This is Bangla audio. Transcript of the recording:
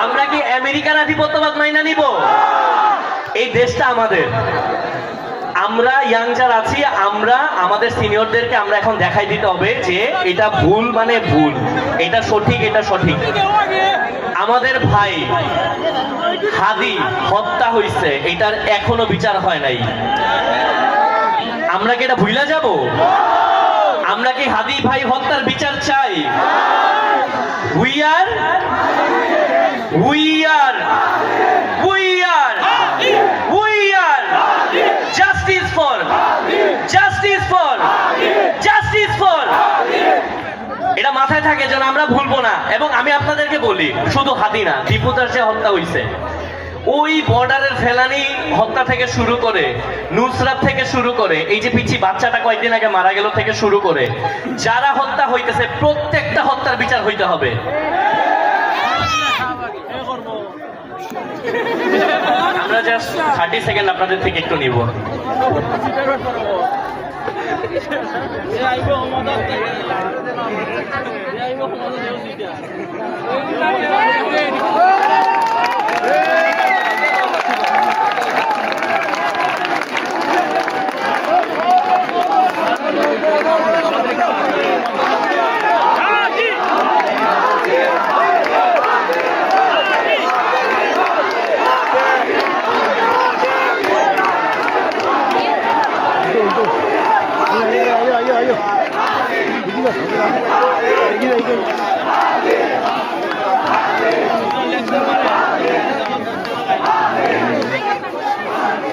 আমরা কি আমেরিকার আধিপত্যবাদ মাইনা নিব? এই দেশটা আমাদের। আমরা ইয়াং যারা আছি, আমরা আমাদের সিনিয়রদেরকে আমরা এখন দেখাই দিতে হবে যে এটা ভুল মানে ভুল, এটা সঠিক এটা সঠিক। আমাদের ভাই হাদি হত্যা হইছে, এটার এখনো বিচার হয় নাই। আমরা কি এটা ভুইলা যাব? আমরা কি হাদি ভাই হত্যার বিচার চাই? We are justice for এটা মাথায় থাকে যেন আমরা ভুলবো না। এবং আমি আপনাদেরকে বলি, শুধু হাদি না, দীপুদার যে হত্যা হইছে, ওই বর্ডারের ফেলানি হত্যা থেকে শুরু করে, নুসরাত থেকে শুরু করে, এই যে পিচ্ছি বাচ্চাটা কয়েকদিন আগে মারা গেল থেকে শুরু করে, যারা হত্যা হইতেছে প্রত্যেকটা হত্যার বিচার হইতে হবে। আমরা জাস্ট 30 সেকেন্ড আপনাদের থেকে একটু নিব। ayo.